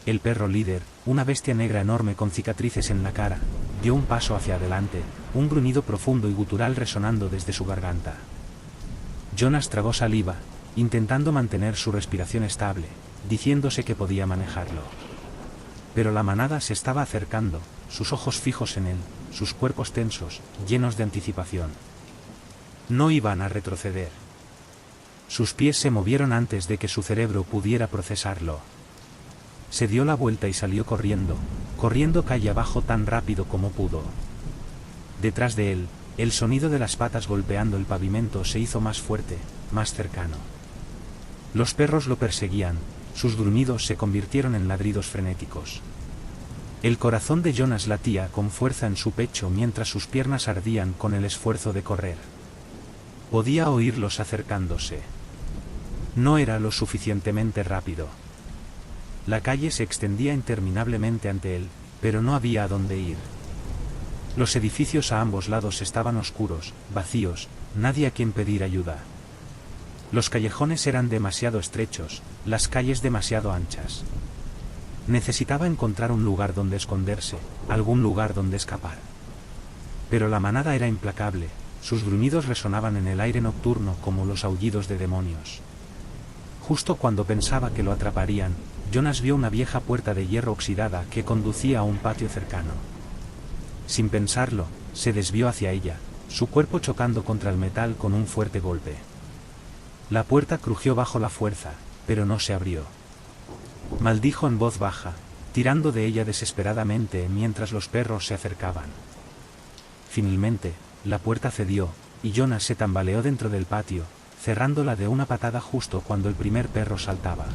El perro líder, una bestia negra enorme con cicatrices en la cara, dio un paso hacia adelante, un gruñido profundo y gutural resonando desde su garganta. Jonas tragó saliva, intentando mantener su respiración estable, diciéndose que podía manejarlo. Pero la manada se estaba acercando, sus ojos fijos en él, sus cuerpos tensos, llenos de anticipación. No iban a retroceder. Sus pies se movieron antes de que su cerebro pudiera procesarlo. Se dio la vuelta y salió corriendo calle abajo tan rápido como pudo. Detrás de él, el sonido de las patas golpeando el pavimento se hizo más fuerte, más cercano. Los perros lo perseguían, sus gruñidos se convirtieron en ladridos frenéticos. El corazón de Jonas latía con fuerza en su pecho mientras sus piernas ardían con el esfuerzo de correr. Podía oírlos acercándose. No era lo suficientemente rápido. La calle se extendía interminablemente ante él, pero no había a dónde ir. Los edificios a ambos lados estaban oscuros, vacíos, nadie a quien pedir ayuda. Los callejones eran demasiado estrechos, las calles demasiado anchas. Necesitaba encontrar un lugar donde esconderse, algún lugar donde escapar. Pero la manada era implacable, sus gruñidos resonaban en el aire nocturno como los aullidos de demonios. Justo cuando pensaba que lo atraparían, Jonas vio una vieja puerta de hierro oxidada que conducía a un patio cercano. Sin pensarlo, se desvió hacia ella, su cuerpo chocando contra el metal con un fuerte golpe. La puerta crujió bajo la fuerza, pero no se abrió. Maldijo en voz baja, tirando de ella desesperadamente mientras los perros se acercaban. Finalmente, la puerta cedió, y Jonas se tambaleó dentro del patio, cerrándola de una patada justo cuando el primer perro saltaba.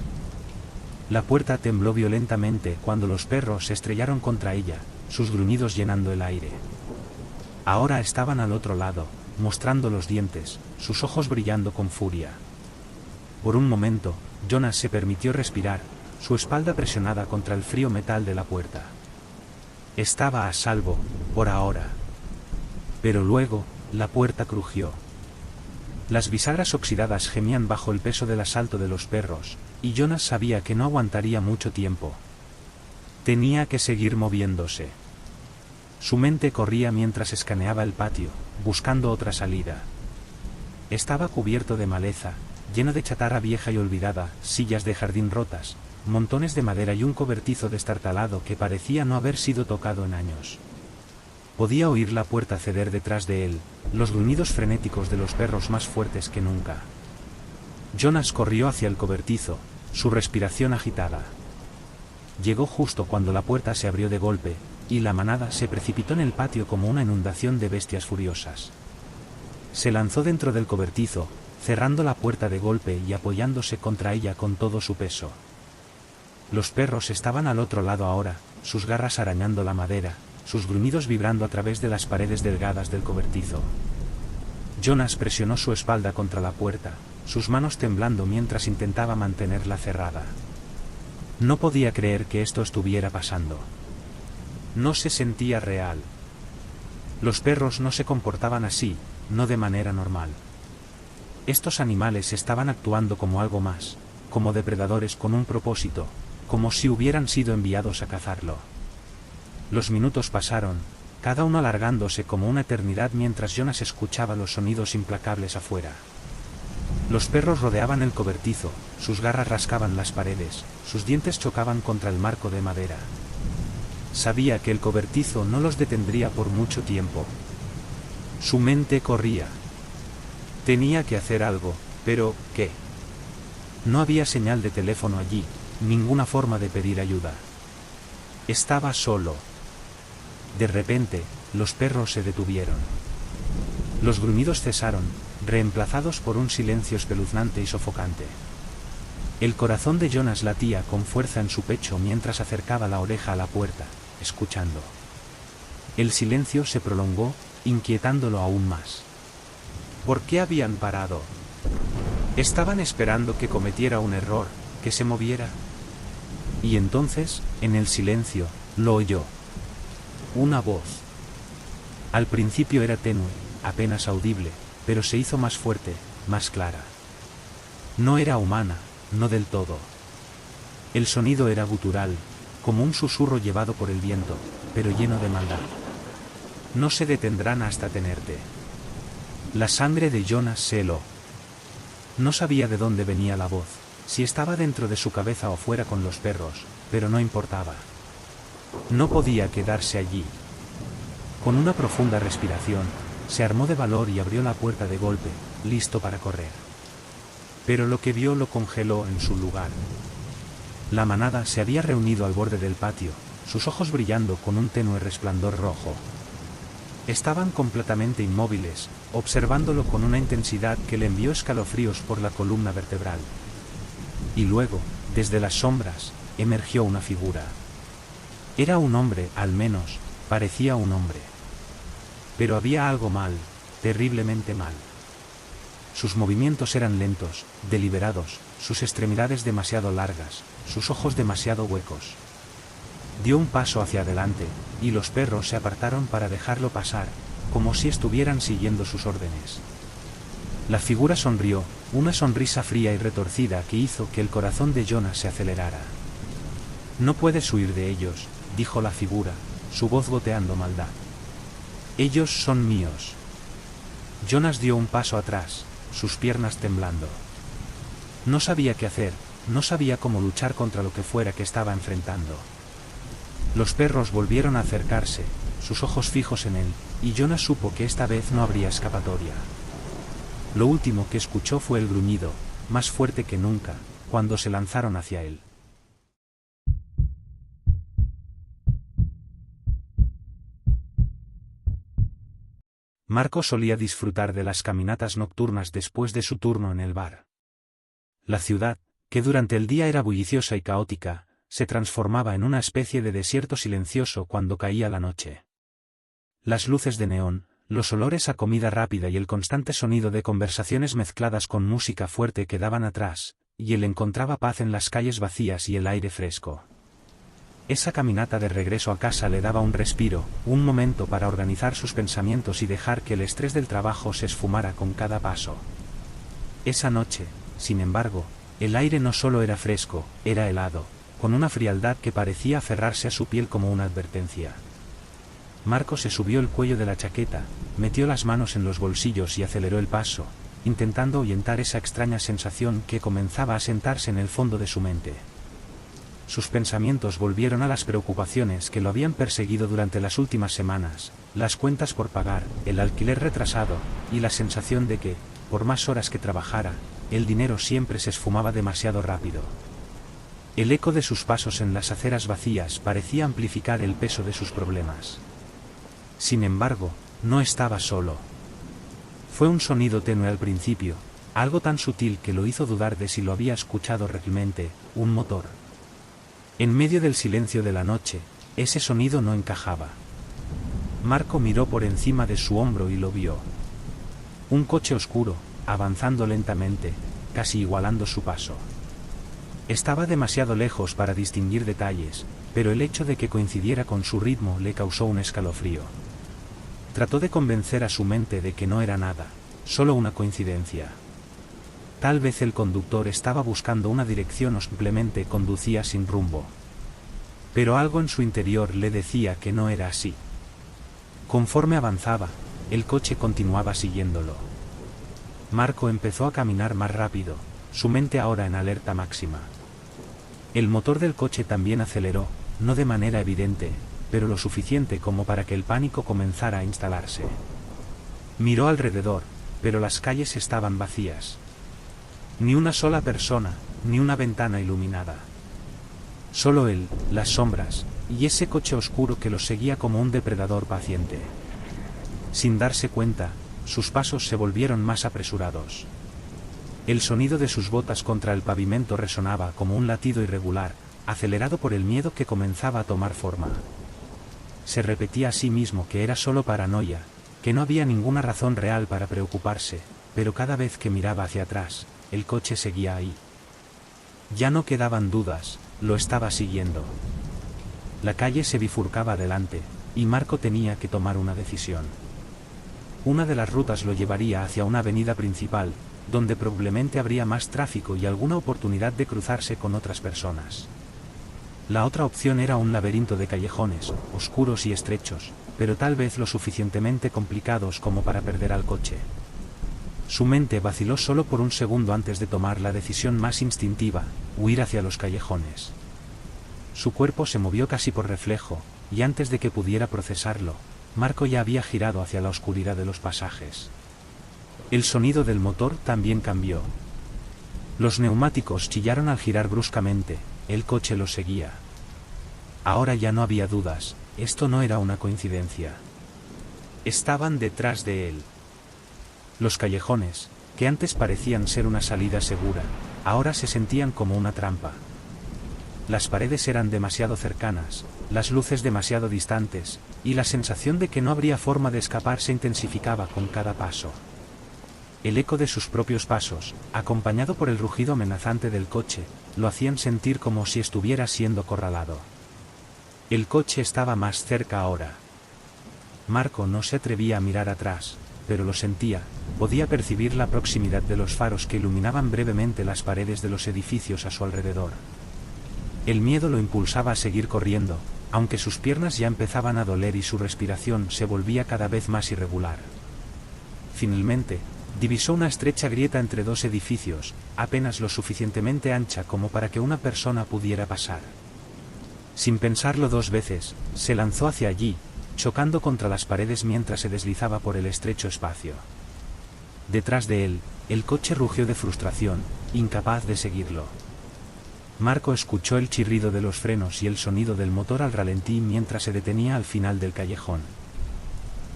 La puerta tembló violentamente cuando los perros se estrellaron contra ella, sus gruñidos llenando el aire. Ahora estaban al otro lado, mostrando los dientes, sus ojos brillando con furia. Por un momento, Jonas se permitió respirar, su espalda presionada contra el frío metal de la puerta. Estaba a salvo, por ahora. Pero luego, la puerta crujió. Las bisagras oxidadas gemían bajo el peso del asalto de los perros, y Jonas sabía que no aguantaría mucho tiempo. Tenía que seguir moviéndose. Su mente corría mientras escaneaba el patio, buscando otra salida. Estaba cubierto de maleza, lleno de chatarra vieja y olvidada, sillas de jardín rotas, montones de madera y un cobertizo destartalado que parecía no haber sido tocado en años. Podía oír la puerta ceder detrás de él, los gruñidos frenéticos de los perros más fuertes que nunca. Jonas corrió hacia el cobertizo, su respiración agitada. Llegó justo cuando la puerta se abrió de golpe, y la manada se precipitó en el patio como una inundación de bestias furiosas. Se lanzó dentro del cobertizo, cerrando la puerta de golpe y apoyándose contra ella con todo su peso. Los perros estaban al otro lado ahora, sus garras arañando la madera, sus gruñidos vibrando a través de las paredes delgadas del cobertizo. Jonas presionó su espalda contra la puerta, sus manos temblando mientras intentaba mantenerla cerrada. No podía creer que esto estuviera pasando. No se sentía real. Los perros no se comportaban así, no de manera normal. Estos animales estaban actuando como algo más, como depredadores con un propósito, como si hubieran sido enviados a cazarlo. Los minutos pasaron, cada uno alargándose como una eternidad mientras Jonas escuchaba los sonidos implacables afuera. Los perros rodeaban el cobertizo, sus garras rascaban las paredes, sus dientes chocaban contra el marco de madera. Sabía que el cobertizo no los detendría por mucho tiempo. Su mente corría. Tenía que hacer algo, pero ¿qué? No había señal de teléfono allí, ninguna forma de pedir ayuda. Estaba solo. De repente, los perros se detuvieron. Los gruñidos cesaron, reemplazados por un silencio espeluznante y sofocante. El corazón de Jonas latía con fuerza en su pecho mientras acercaba la oreja a la puerta, escuchando. El silencio se prolongó, inquietándolo aún más. ¿Por qué habían parado? Estaban esperando que cometiera un error, que se moviera. Y entonces, en el silencio, lo oyó. Una voz. Al principio era tenue, apenas audible, pero se hizo más fuerte, más clara. No era humana, no del todo. El sonido era gutural, como un susurro llevado por el viento, pero lleno de maldad. No se detendrán hasta tenerte. La sangre de Jonas se heló. No sabía de dónde venía la voz, si estaba dentro de su cabeza o fuera con los perros, pero no importaba. No podía quedarse allí. Con una profunda respiración, se armó de valor y abrió la puerta de golpe, listo para correr. Pero lo que vio lo congeló en su lugar. La manada se había reunido al borde del patio, sus ojos brillando con un tenue resplandor rojo. Estaban completamente inmóviles, observándolo con una intensidad que le envió escalofríos por la columna vertebral. Y luego, desde las sombras, emergió una figura. Era un hombre, al menos, parecía un hombre. Pero había algo mal, terriblemente mal. Sus movimientos eran lentos, deliberados, sus extremidades demasiado largas, sus ojos demasiado huecos. Dio un paso hacia adelante, y los perros se apartaron para dejarlo pasar, como si estuvieran siguiendo sus órdenes. La figura sonrió, una sonrisa fría y retorcida que hizo que el corazón de Jonas se acelerara. No puedes huir de ellos, dijo la figura, su voz goteando maldad. Ellos son míos. Jonas dio un paso atrás, sus piernas temblando. No sabía qué hacer, no sabía cómo luchar contra lo que fuera que estaba enfrentando. Los perros volvieron a acercarse, sus ojos fijos en él, y Jonas supo que esta vez no habría escapatoria. Lo último que escuchó fue el gruñido, más fuerte que nunca, cuando se lanzaron hacia él. Marco solía disfrutar de las caminatas nocturnas después de su turno en el bar. La ciudad, que durante el día era bulliciosa y caótica, se transformaba en una especie de desierto silencioso cuando caía la noche. Las luces de neón, los olores a comida rápida y el constante sonido de conversaciones mezcladas con música fuerte quedaban atrás, y él encontraba paz en las calles vacías y el aire fresco. Esa caminata de regreso a casa le daba un respiro, un momento para organizar sus pensamientos y dejar que el estrés del trabajo se esfumara con cada paso. Esa noche, sin embargo, el aire no solo era fresco, era helado, con una frialdad que parecía aferrarse a su piel como una advertencia. Marco se subió el cuello de la chaqueta, metió las manos en los bolsillos y aceleró el paso, intentando ahuyentar esa extraña sensación que comenzaba a sentarse en el fondo de su mente. Sus pensamientos volvieron a las preocupaciones que lo habían perseguido durante las últimas semanas, las cuentas por pagar, el alquiler retrasado, y la sensación de que, por más horas que trabajara, el dinero siempre se esfumaba demasiado rápido. El eco de sus pasos en las aceras vacías parecía amplificar el peso de sus problemas. Sin embargo, no estaba solo. Fue un sonido tenue al principio, algo tan sutil que lo hizo dudar de si lo había escuchado realmente, un motor. En medio del silencio de la noche, ese sonido no encajaba. Marco miró por encima de su hombro y lo vio. Un coche oscuro, avanzando lentamente, casi igualando su paso. Estaba demasiado lejos para distinguir detalles, pero el hecho de que coincidiera con su ritmo le causó un escalofrío. Trató de convencer a su mente de que no era nada, solo una coincidencia. Tal vez el conductor estaba buscando una dirección o simplemente conducía sin rumbo. Pero algo en su interior le decía que no era así. Conforme avanzaba, el coche continuaba siguiéndolo. Marco empezó a caminar más rápido, su mente ahora en alerta máxima. El motor del coche también aceleró, no de manera evidente, pero lo suficiente como para que el pánico comenzara a instalarse. Miró alrededor, pero las calles estaban vacías. Ni una sola persona, ni una ventana iluminada. Solo él, las sombras, y ese coche oscuro que los seguía como un depredador paciente. Sin darse cuenta, sus pasos se volvieron más apresurados. El sonido de sus botas contra el pavimento resonaba como un latido irregular, acelerado por el miedo que comenzaba a tomar forma. Se repetía a sí mismo que era solo paranoia, que no había ninguna razón real para preocuparse, pero cada vez que miraba hacia atrás, el coche seguía ahí. Ya no quedaban dudas, lo estaba siguiendo. La calle se bifurcaba adelante, y Marco tenía que tomar una decisión. Una de las rutas lo llevaría hacia una avenida principal, donde probablemente habría más tráfico y alguna oportunidad de cruzarse con otras personas. La otra opción era un laberinto de callejones, oscuros y estrechos, pero tal vez lo suficientemente complicados como para perder al coche. Su mente vaciló solo por un segundo antes de tomar la decisión más instintiva, huir hacia los callejones. Su cuerpo se movió casi por reflejo, y antes de que pudiera procesarlo, Marco ya había girado hacia la oscuridad de los pasajes. El sonido del motor también cambió. Los neumáticos chillaron al girar bruscamente, el coche los seguía. Ahora ya no había dudas, esto no era una coincidencia. Estaban detrás de él. Los callejones, que antes parecían ser una salida segura, ahora se sentían como una trampa. Las paredes eran demasiado cercanas, las luces demasiado distantes, y la sensación de que no habría forma de escapar se intensificaba con cada paso. El eco de sus propios pasos, acompañado por el rugido amenazante del coche, lo hacían sentir como si estuviera siendo acorralado. El coche estaba más cerca ahora. Marco no se atrevía a mirar atrás, pero lo sentía, podía percibir la proximidad de los faros que iluminaban brevemente las paredes de los edificios a su alrededor. El miedo lo impulsaba a seguir corriendo, aunque sus piernas ya empezaban a doler y su respiración se volvía cada vez más irregular. Finalmente, divisó una estrecha grieta entre dos edificios, apenas lo suficientemente ancha como para que una persona pudiera pasar. Sin pensarlo dos veces, se lanzó hacia allí, chocando contra las paredes mientras se deslizaba por el estrecho espacio. Detrás de él, el coche rugió de frustración, incapaz de seguirlo. Marco escuchó el chirrido de los frenos y el sonido del motor al ralentí mientras se detenía al final del callejón.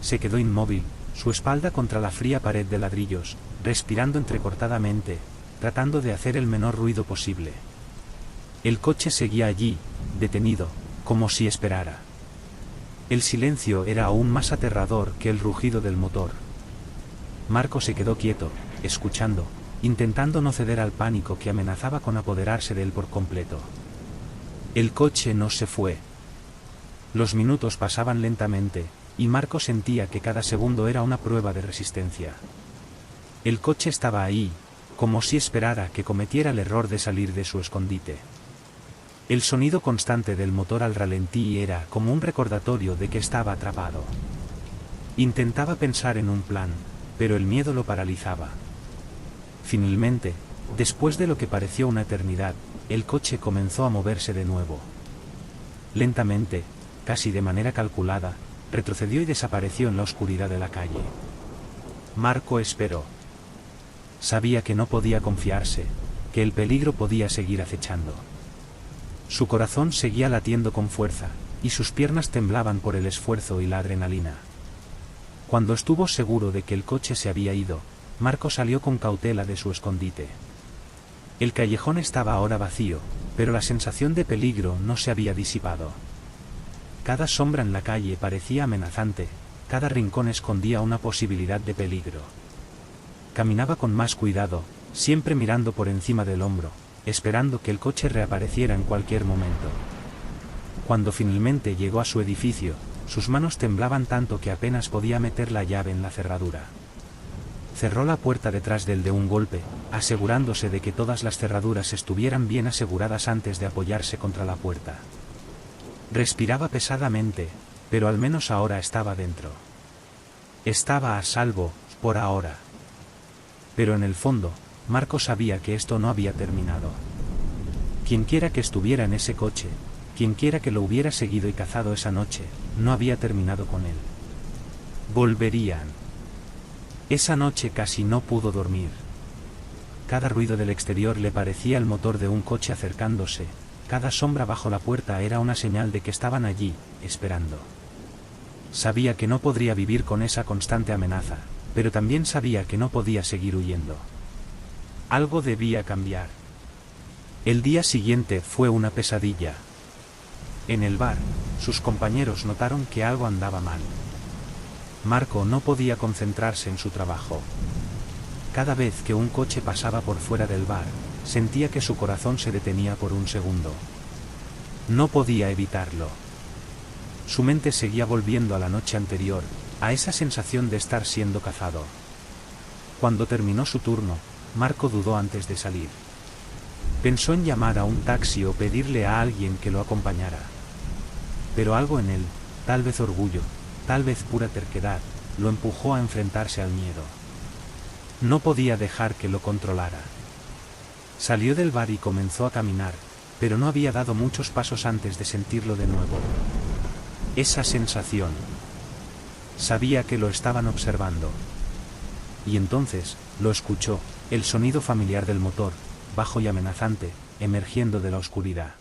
Se quedó inmóvil, su espalda contra la fría pared de ladrillos, respirando entrecortadamente, tratando de hacer el menor ruido posible. El coche seguía allí, detenido, como si esperara. El silencio era aún más aterrador que el rugido del motor. Marco se quedó quieto, escuchando, intentando no ceder al pánico que amenazaba con apoderarse de él por completo. El coche no se fue. Los minutos pasaban lentamente, y Marco sentía que cada segundo era una prueba de resistencia. El coche estaba ahí, como si esperara que cometiera el error de salir de su escondite. El sonido constante del motor al ralentí era como un recordatorio de que estaba atrapado. Intentaba pensar en un plan, pero el miedo lo paralizaba. Finalmente, después de lo que pareció una eternidad, el coche comenzó a moverse de nuevo. Lentamente, casi de manera calculada, retrocedió y desapareció en la oscuridad de la calle. Marco esperó. Sabía que no podía confiarse, que el peligro podía seguir acechando. Su corazón seguía latiendo con fuerza, y sus piernas temblaban por el esfuerzo y la adrenalina. Cuando estuvo seguro de que el coche se había ido, Marco salió con cautela de su escondite. El callejón estaba ahora vacío, pero la sensación de peligro no se había disipado. Cada sombra en la calle parecía amenazante, cada rincón escondía una posibilidad de peligro. Caminaba con más cuidado, siempre mirando por encima del hombro, esperando que el coche reapareciera en cualquier momento. Cuando finalmente llegó a su edificio, sus manos temblaban tanto que apenas podía meter la llave en la cerradura. Cerró la puerta detrás de él de un golpe, asegurándose de que todas las cerraduras estuvieran bien aseguradas antes de apoyarse contra la puerta. Respiraba pesadamente, pero al menos ahora estaba dentro. Estaba a salvo, por ahora. Pero en el fondo, Marco sabía que esto no había terminado. Quienquiera que estuviera en ese coche, quienquiera que lo hubiera seguido y cazado esa noche, no había terminado con él. Volverían. Esa noche casi no pudo dormir. Cada ruido del exterior le parecía el motor de un coche acercándose, cada sombra bajo la puerta era una señal de que estaban allí, esperando. Sabía que no podría vivir con esa constante amenaza, pero también sabía que no podía seguir huyendo. Algo debía cambiar. El día siguiente fue una pesadilla. En el bar, sus compañeros notaron que algo andaba mal. Marco no podía concentrarse en su trabajo. Cada vez que un coche pasaba por fuera del bar, sentía que su corazón se detenía por un segundo. No podía evitarlo. Su mente seguía volviendo a la noche anterior, a esa sensación de estar siendo cazado. Cuando terminó su turno, Marco dudó antes de salir. Pensó en llamar a un taxi o pedirle a alguien que lo acompañara. Pero algo en él, tal vez orgullo, tal vez pura terquedad, lo empujó a enfrentarse al miedo. No podía dejar que lo controlara. Salió del bar y comenzó a caminar, pero no había dado muchos pasos antes de sentirlo de nuevo. Esa sensación. Sabía que lo estaban observando. Y entonces, lo escuchó, el sonido familiar del motor, bajo y amenazante, emergiendo de la oscuridad.